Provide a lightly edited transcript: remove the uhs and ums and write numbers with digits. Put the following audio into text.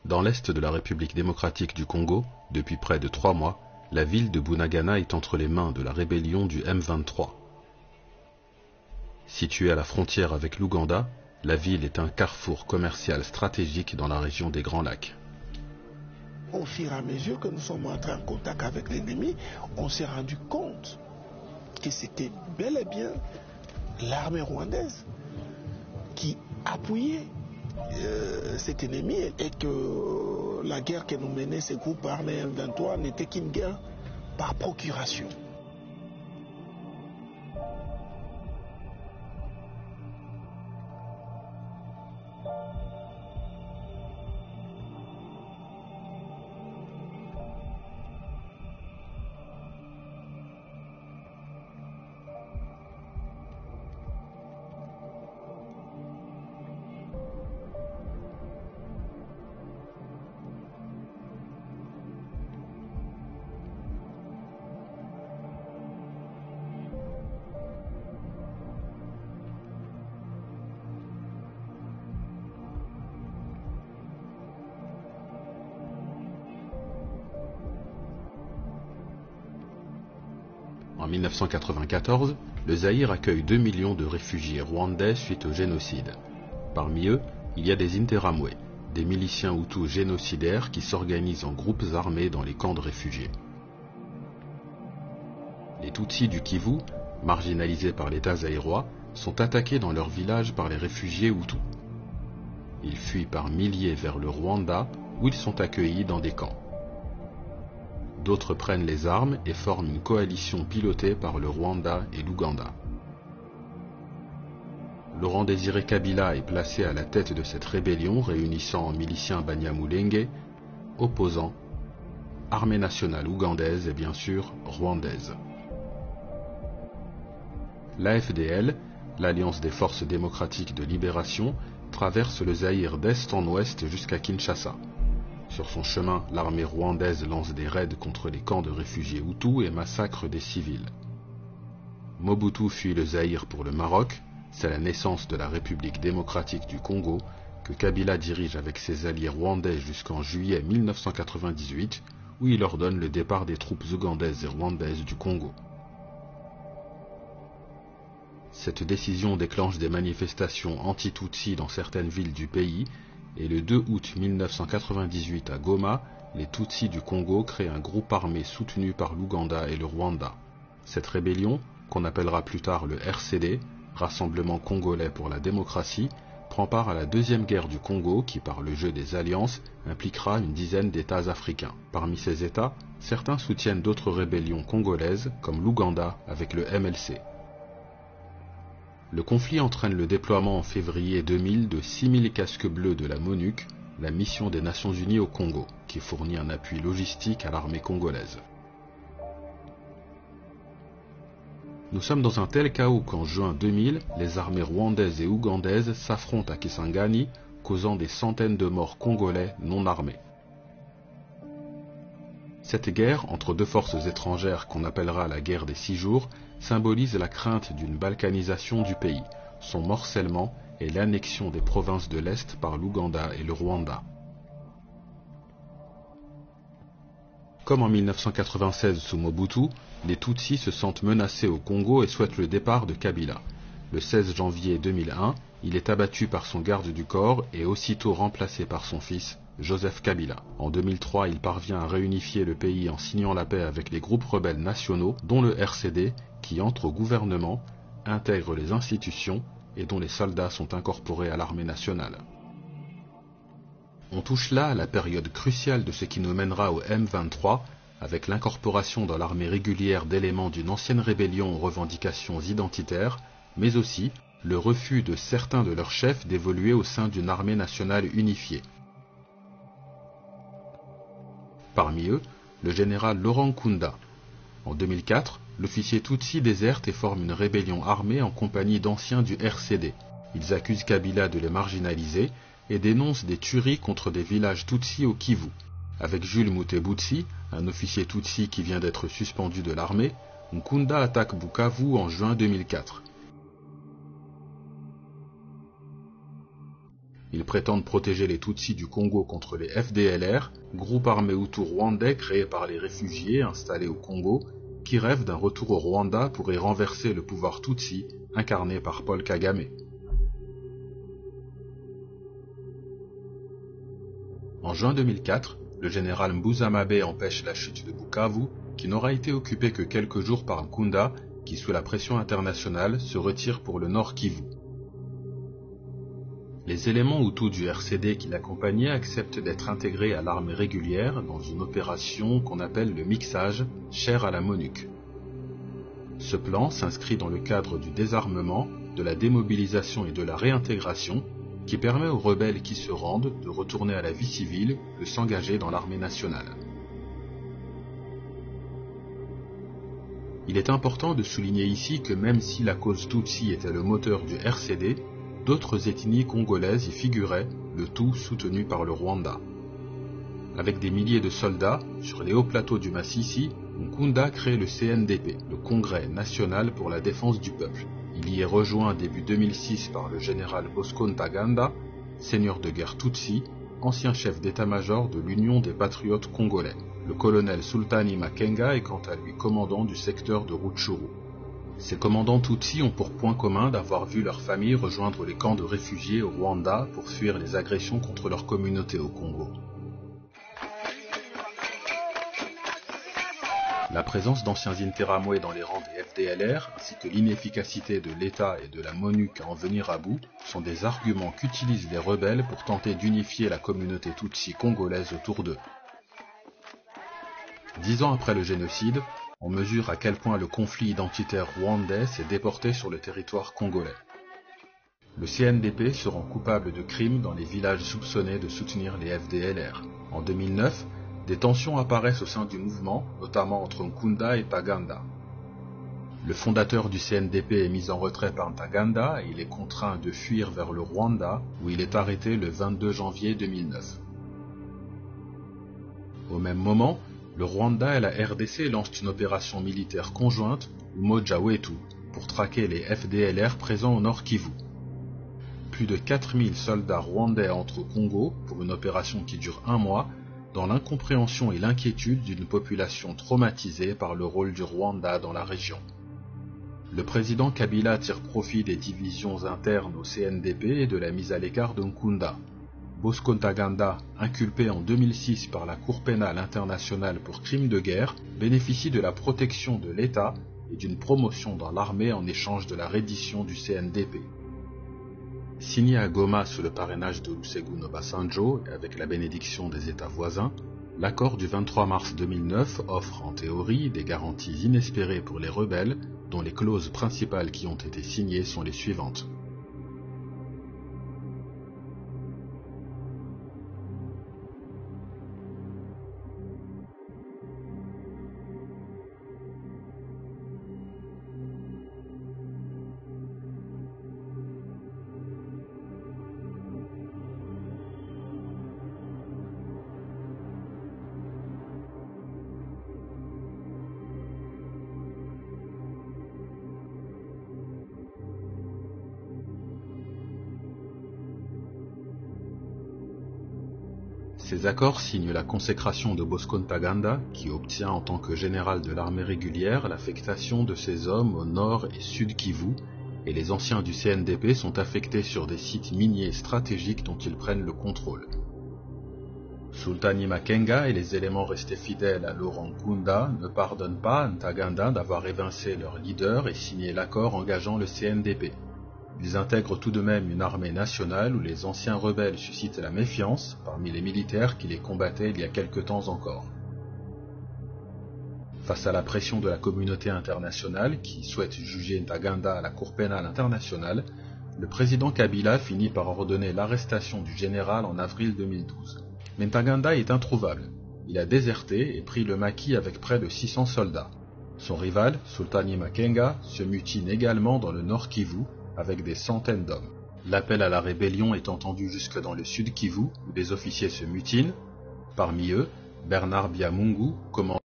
Dans l'est de la République démocratique du Congo, depuis près de 3 mois, la ville de Bunagana est entre les mains de la rébellion du M23. Située à la frontière avec l'Ouganda, la ville est un carrefour commercial stratégique dans la région des Grands Lacs. Au fur et à mesure que nous sommes entrés en contact avec l'ennemi, on s'est rendu compte que c'était bel et bien l'armée rwandaise qui appuyait cet ennemi et que la guerre que nous menaient ces groupes armés M23 n'était qu'une guerre par procuration. En 1994, le Zaïre accueille 2 millions de réfugiés rwandais suite au génocide. Parmi eux, il y a des Interamwe, des miliciens hutus génocidaires qui s'organisent en groupes armés dans les camps de réfugiés. Les Tutsis du Kivu, marginalisés par l'État zaïrois, sont attaqués dans leur village par les réfugiés hutus. Ils fuient par milliers vers le Rwanda où ils sont accueillis dans des camps. D'autres prennent les armes et forment une coalition pilotée par le Rwanda et l'Ouganda. Laurent Désiré Kabila est placé à la tête de cette rébellion réunissant miliciens Banyamulenge, opposants, armée nationale ougandaise et bien sûr rwandaise. L'AFDL, l'Alliance des forces démocratiques de libération, traverse le Zaïre d'est en ouest jusqu'à Kinshasa. Sur son chemin, l'armée rwandaise lance des raids contre les camps de réfugiés hutus et massacre des civils. Mobutu fuit le Zaïre pour le Maroc, c'est la naissance de la République démocratique du Congo que Kabila dirige avec ses alliés rwandais jusqu'en juillet 1998, où il ordonne le départ des troupes ougandaises et rwandaises du Congo. Cette décision déclenche des manifestations anti-Tutsi dans certaines villes du pays, et le 2 août 1998 à Goma, les Tutsis du Congo créent un groupe armé soutenu par l'Ouganda et le Rwanda. Cette rébellion, qu'on appellera plus tard le RCD, Rassemblement congolais pour la démocratie, prend part à la deuxième guerre du Congo qui, par le jeu des alliances, impliquera une dizaine d'États africains. Parmi ces États, certains soutiennent d'autres rébellions congolaises, comme l'Ouganda avec le MLC. Le conflit entraîne le déploiement en février 2000 de 6000 casques bleus de la MONUC, la mission des Nations Unies au Congo, qui fournit un appui logistique à l'armée congolaise. Nous sommes dans un tel chaos qu'en juin 2000, les armées rwandaises et ougandaises s'affrontent à Kisangani, causant des centaines de morts congolais non armés. Cette guerre entre deux forces étrangères qu'on appellera la guerre des 6 jours symbolise la crainte d'une balkanisation du pays, son morcellement et l'annexion des provinces de l'Est par l'Ouganda et le Rwanda. Comme en 1996 sous Mobutu, les Tutsis se sentent menacés au Congo et souhaitent le départ de Kabila. Le 16 janvier 2001, il est abattu par son garde du corps et aussitôt remplacé par son fils, Joseph Kabila. En 2003, il parvient à réunifier le pays en signant la paix avec les groupes rebelles nationaux, dont le RCD, qui entre au gouvernement, intègre les institutions et dont les soldats sont incorporés à l'armée nationale. On touche là à la période cruciale de ce qui nous mènera au M23, avec l'incorporation dans l'armée régulière d'éléments d'une ancienne rébellion aux revendications identitaires, mais aussi le refus de certains de leurs chefs d'évoluer au sein d'une armée nationale unifiée. Parmi eux, le général Laurent Nkunda. En 2004, l'officier Tutsi déserte et forme une rébellion armée en compagnie d'anciens du RCD. Ils accusent Kabila de les marginaliser et dénoncent des tueries contre des villages Tutsi au Kivu. Avec Jules Mutebutsi, un officier Tutsi qui vient d'être suspendu de l'armée, Nkunda attaque Bukavu en juin 2004. Ils prétendent protéger les Tutsis du Congo contre les FDLR, groupe armé hutu rwandais créé par les réfugiés installés au Congo, qui rêvent d'un retour au Rwanda pour y renverser le pouvoir Tutsi, incarné par Paul Kagame. En juin 2004, le général Mbuzamabe empêche la chute de Bukavu, qui n'aura été occupée que quelques jours par Nkunda, qui sous la pression internationale se retire pour le Nord Kivu. Les éléments Hutus du RCD qui l'accompagnaient acceptent d'être intégrés à l'armée régulière dans une opération qu'on appelle le mixage, chère à la MONUC. Ce plan s'inscrit dans le cadre du désarmement, de la démobilisation et de la réintégration, qui permet aux rebelles qui se rendent de retourner à la vie civile, de s'engager dans l'armée nationale. Il est important de souligner ici que même si la cause Tutsi était le moteur du RCD, d'autres ethnies congolaises y figuraient, le tout soutenu par le Rwanda. Avec des milliers de soldats, sur les hauts plateaux du Masisi, Nkunda crée le CNDP, le Congrès national pour la défense du peuple. Il y est rejoint début 2006 par le général Bosco Ntaganda, seigneur de guerre Tutsi, ancien chef d'état-major de l'Union des patriotes congolais. Le colonel Sultani Makenga est quant à lui commandant du secteur de Rutshuru. Ces commandants Tutsis ont pour point commun d'avoir vu leurs familles rejoindre les camps de réfugiés au Rwanda pour fuir les agressions contre leur communauté au Congo. La présence d'anciens Interahamwe dans les rangs des FDLR, ainsi que l'inefficacité de l'État et de la MONUC à en venir à bout, sont des arguments qu'utilisent les rebelles pour tenter d'unifier la communauté Tutsi congolaise autour d'eux. 10 ans après le génocide, on mesure à quel point le conflit identitaire rwandais s'est déporté sur le territoire congolais. Le CNDP se rend coupable de crimes dans les villages soupçonnés de soutenir les FDLR. En 2009, des tensions apparaissent au sein du mouvement, notamment entre Nkunda et Ntaganda. Le fondateur du CNDP est mis en retrait par Ntaganda et il est contraint de fuir vers le Rwanda, où il est arrêté le 22 janvier 2009. Au même moment, le Rwanda et la RDC lancent une opération militaire conjointe, Umoja Wetu, pour traquer les FDLR présents au Nord Kivu. Plus de 4000 soldats rwandais entrent au Congo pour une opération qui dure 1 mois, dans l'incompréhension et l'inquiétude d'une population traumatisée par le rôle du Rwanda dans la région. Le président Kabila tire profit des divisions internes au CNDP et de la mise à l'écart de Nkunda. Bosco Ntaganda, inculpé en 2006 par la Cour pénale internationale pour crimes de guerre, bénéficie de la protection de l'État et d'une promotion dans l'armée en échange de la reddition du CNDP. Signé à Goma sous le parrainage de Olusegun Obasanjo et avec la bénédiction des États voisins, l'accord du 23 mars 2009 offre en théorie des garanties inespérées pour les rebelles, dont les clauses principales qui ont été signées sont les suivantes. Ces accords signent la consécration de Bosco Ntaganda, qui obtient en tant que général de l'armée régulière l'affectation de ses hommes au nord et sud Kivu, et les anciens du CNDP sont affectés sur des sites miniers stratégiques dont ils prennent le contrôle. Sultani Makenga et les éléments restés fidèles à Laurent Nkunda ne pardonnent pas à Ntaganda d'avoir évincé leur leader et signé l'accord engageant le CNDP. Ils intègrent tout de même une armée nationale où les anciens rebelles suscitent la méfiance parmi les militaires qui les combattaient il y a quelque temps encore. Face à la pression de la communauté internationale qui souhaite juger Ntaganda à la Cour pénale internationale, le président Kabila finit par ordonner l'arrestation du général en avril 2012. Mais Ntaganda est introuvable. Il a déserté et pris le maquis avec près de 600 soldats. Son rival, Sultani Makenga, se mutine également dans le Nord Kivu, avec des centaines d'hommes. L'appel à la rébellion est entendu jusque dans le sud Kivu, où des officiers se mutinent. Parmi eux, Bernard Biamungu, commandant